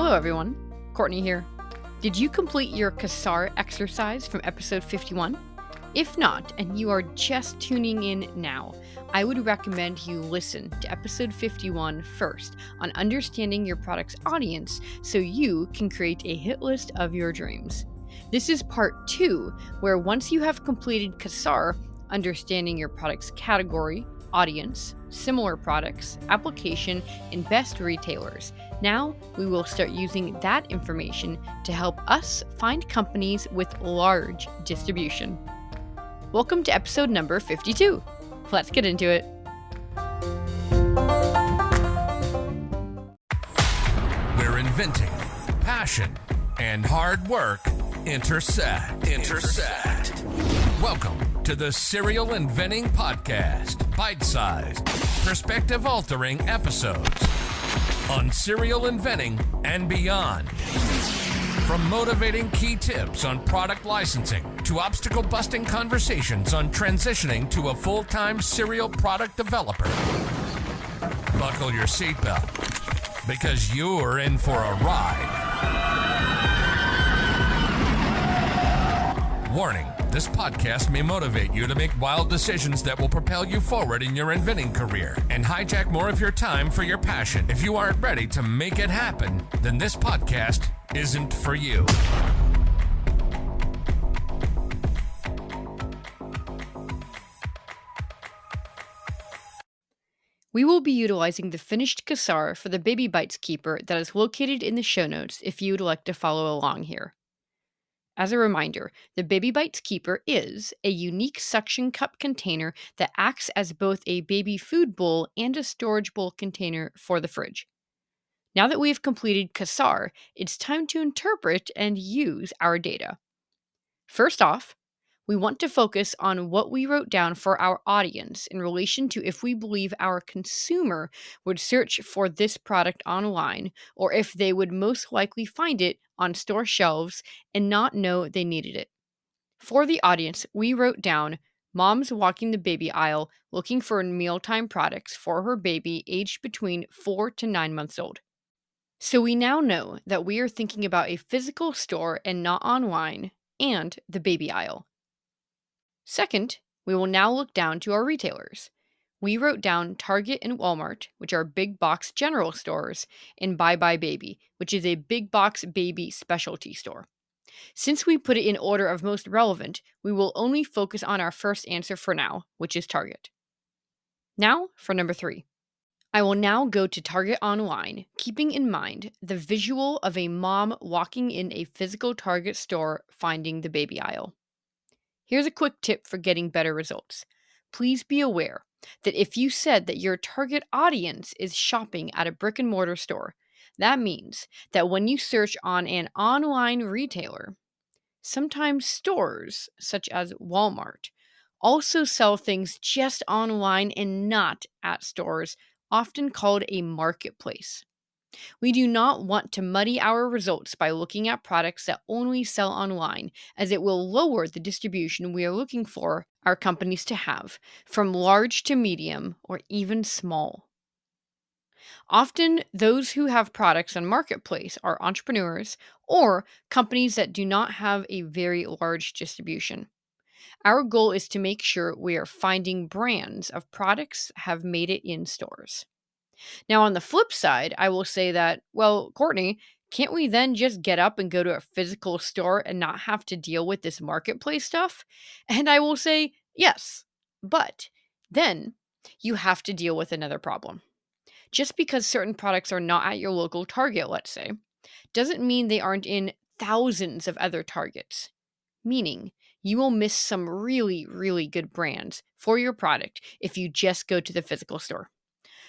Hello everyone, Courtney here. Did you complete your CASAR exercise from episode 51? If not, and you are just tuning in now, I would recommend you listen to episode 51 first on understanding your product's audience so you can create a hit list of your dreams. This is part 2, where once you have completed CASAR, understanding your product's category, audience, similar products, application, and best retailers. Now we will start using that information to help us find companies with large distribution. Welcome to episode number 52. Let's get into it. Where inventing, passion, and hard work intersect. Welcome to the Serial Inventing Podcast. Bite-sized, perspective-altering episodes on serial inventing and beyond. From motivating key tips on product licensing to obstacle-busting conversations on transitioning to a full-time serial product developer. Buckle your seatbelt because you're in for a ride. Warning, this podcast may motivate you to make wild decisions that will propel you forward in your inventing career and hijack more of your time for your passion. If you aren't ready to make it happen, then this podcast isn't for you. We will be utilizing the finished CASAR for the Baby Bites Keeper that is located in the show notes if you would like to follow along here. As a reminder, the Baby Bites Keeper is a unique suction cup container that acts as both a baby food bowl and a storage bowl container for the fridge. Now that we have completed CASAR, it's time to interpret and use our data. First off, we want to focus on what we wrote down for our audience in relation to if we believe our consumer would search for this product online or if they would most likely find it on store shelves and not know they needed it. For the audience, we wrote down moms walking the baby aisle looking for mealtime products for her baby aged between 4 to 9 months old. So we now know that we are thinking about a physical store and not online, and the baby aisle. Second, we will now look down to our retailers. We wrote down Target and Walmart, which are big box general stores, and Bye Bye Baby, which is a big box baby specialty store. Since we put it in order of most relevant, we will only focus on our first answer for now, which is Target. Now for number 3. I will now go to Target online, keeping in mind the visual of a mom walking in a physical Target store finding the baby aisle. Here's a quick tip for getting better results. Please be aware that if you said that your target audience is shopping at a brick and mortar store, that means that when you search on an online retailer, sometimes stores, such as Walmart, also sell things just online and not at stores, often called a marketplace. We do not want to muddy our results by looking at products that only sell online, as it will lower the distribution we are looking for our companies to have, from large to medium or even small. Often, those who have products on Marketplace are entrepreneurs or companies that do not have a very large distribution. Our goal is to make sure we are finding brands of products that have made it in stores. Now, on the flip side, I will say that, well, Courtney, can't we then just get up and go to a physical store and not have to deal with this marketplace stuff? And I will say, yes, but then you have to deal with another problem. Just because certain products are not at your local Target, let's say, doesn't mean they aren't in thousands of other Targets. Meaning, you will miss some really, really good brands for your product if you just go to the physical store.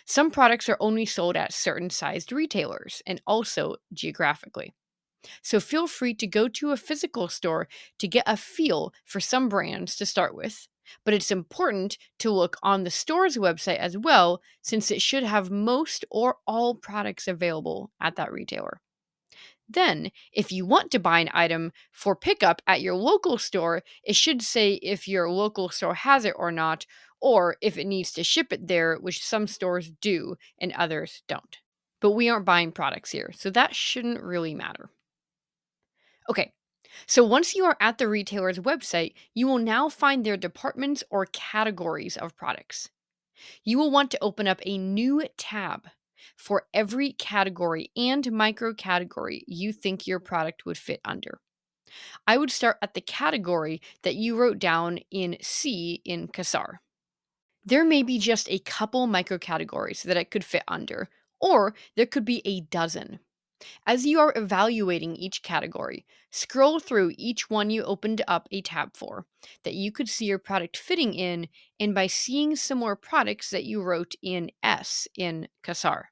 Some products are only sold at certain sized retailers and also geographically. So feel free to go to a physical store to get a feel for some brands to start with, but it's important to look on the store's website as well, since it should have most or all products available at that retailer. Then, if you want to buy an item for pickup at your local store, it should say if your local store has it or not, or if it needs to ship it there, which some stores do and others don't. but we aren't buying products here, so that shouldn't really matter. Okay, so once you are at the retailer's website, you will now find their departments or categories of products. You will want to open up a new tab for every category and micro category you think your product would fit under. I would start at the category that you wrote down in C in CASAR. There may be just a couple micro categories that it could fit under, or there could be a dozen. As you are evaluating each category, scroll through each one you opened up a tab for that you could see your product fitting in, and by seeing similar products that you wrote in S in CASAR.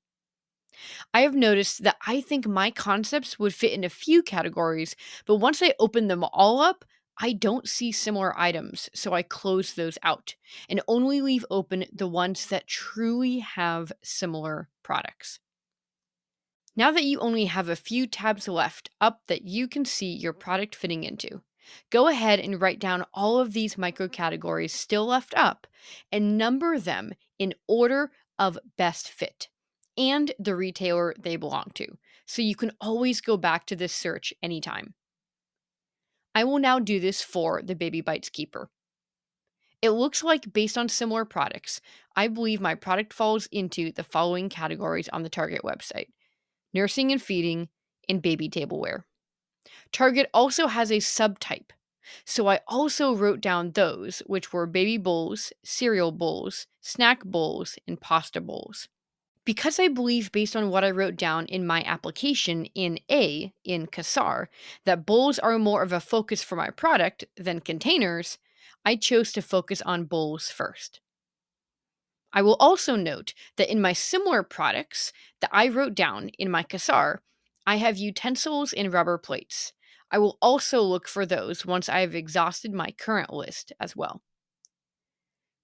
I have noticed that I think my concepts would fit in a few categories, but once I open them all up, I don't see similar items, so I close those out and only leave open the ones that truly have similar products. Now that you only have a few tabs left up that you can see your product fitting into, go ahead and write down all of these micro categories still left up and number them in order of best fit and the retailer they belong to, so you can always go back to this search anytime. I will now do this for the Baby Bites Keeper. It looks like, based on similar products, I believe my product falls into the following categories on the Target website: nursing and feeding, and baby tableware. Target also has a subtype, so I also wrote down those, which were baby bowls, cereal bowls, snack bowls, and pasta bowls. Because I believe, based on what I wrote down in my application in A in CASAR, that bowls are more of a focus for my product than containers, I chose to focus on bowls first. I will also note that in my similar products that I wrote down in my CASAR, I have utensils and rubber plates. I will also look for those once I have exhausted my current list as well.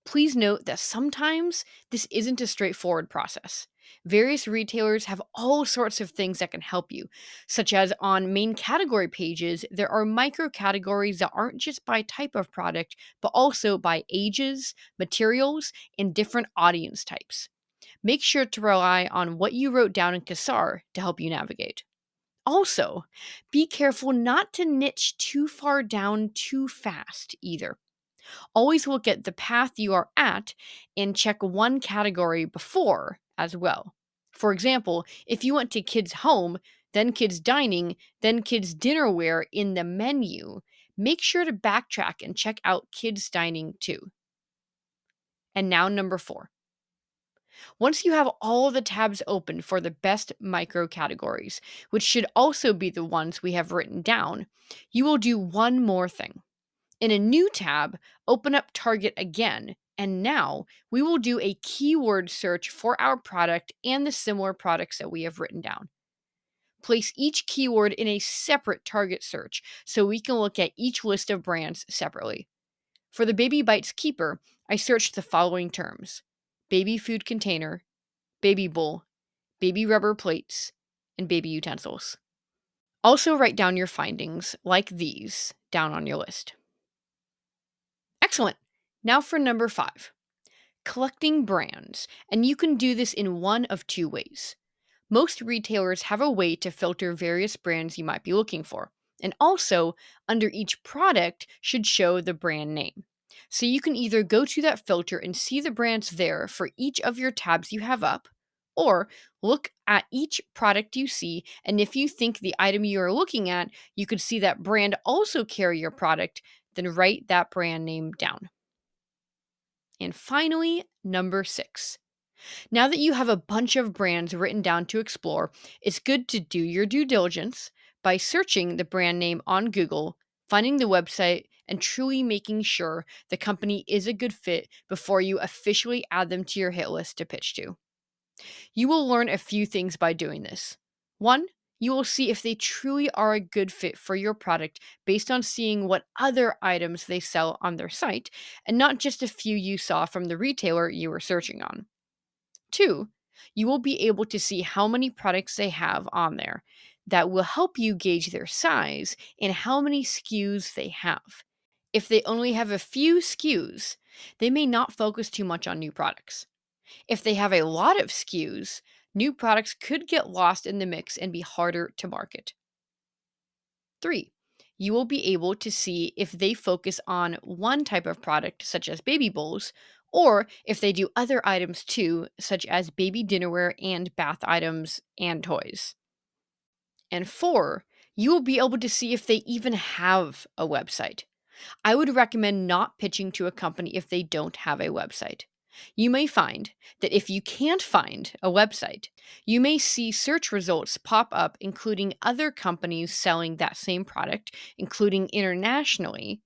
Please note that sometimes this isn't a straightforward process. Various retailers have all sorts of things that can help you, such as on main category pages, there are micro categories that aren't just by type of product, but also by ages, materials, and different audience types. Make sure to rely on what you wrote down in CASAR to help you navigate. Also, be careful not to niche too far down too fast either. Always look at the path you are at and check one category before as well. For example, if you went to kids' home, then kids' dining, then kids' dinnerware in the menu, make sure to backtrack and check out kids' dining too. And now, number 4. Once you have all of the tabs open for the best micro categories, which should also be the ones we have written down, you will do one more thing. In a new tab, open up Target again, and now we will do a keyword search for our product and the similar products that we have written down. Place each keyword in a separate Target search so we can look at each list of brands separately. For the Baby Bites Keeper, I searched the following terms: baby food container, baby bowl, baby rubber plates, and baby utensils. Also, write down your findings, like these, down on your list. Excellent. Now for number 5, collecting brands. And you can do this in one of two ways. Most retailers have a way to filter various brands you might be looking for. And also, under each product should show the brand name. So you can either go to that filter and see the brands there for each of your tabs you have up, or look at each product you see, and if you think the item you are looking at, you could see that brand also carry your product, then write that brand name down. And finally, number 6. Now that you have a bunch of brands written down to explore, it's good to do your due diligence by searching the brand name on Google, finding the website, and truly making sure the company is a good fit before you officially add them to your hit list to pitch to. You will learn a few things by doing this. 1, you will see if they truly are a good fit for your product based on seeing what other items they sell on their site, and not just a few you saw from the retailer you were searching on. 2, you will be able to see how many products they have on there. That will help you gauge their size and how many SKUs they have. If they only have a few SKUs, they may not focus too much on new products. If they have a lot of SKUs, New products could get lost in the mix and be harder to market. 3. You will be able to see if they focus on one type of product, such as baby bowls, or if they do other items too, such as baby dinnerware and bath items and toys. And 4, you will be able to see if they even have a website. I would recommend not pitching to a company if they don't have a website. You may find that if you can't find a website, you may see search results pop up, including other companies selling that same product, including internationally,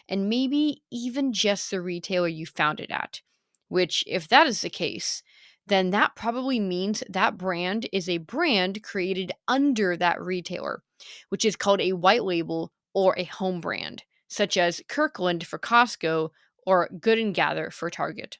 and maybe even just the retailer you found it at. Which, if that is the case, then that probably means that brand is a brand created under that retailer, which is called a white label or a home brand, such as Kirkland for Costco or Good and Gather for Target.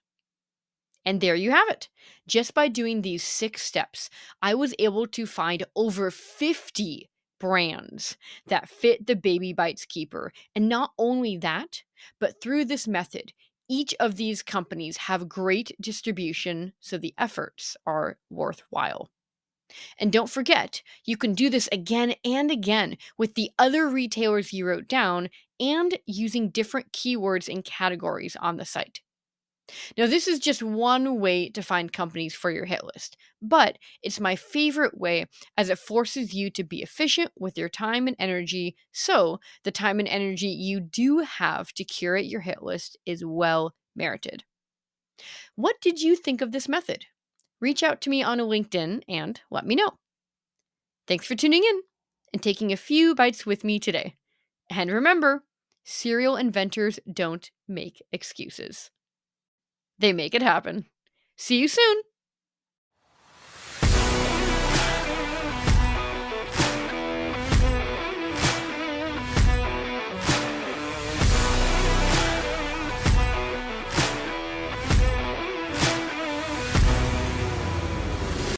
And there you have it. Just by doing these 6 steps, I was able to find over 50 brands that fit the Baby Bites Keeper. And not only that, but through this method, each of these companies have great distribution, so the efforts are worthwhile. And don't forget, you can do this again and again with the other retailers you wrote down and using different keywords and categories on the site. Now, this is just one way to find companies for your hit list, but it's my favorite way as it forces you to be efficient with your time and energy. So, the time and energy you do have to curate your hit list is well merited. What did you think of this method? Reach out to me on a LinkedIn and let me know. Thanks for tuning in and taking a few bites with me today. And remember, serial inventors don't make excuses, they make it happen. See you soon.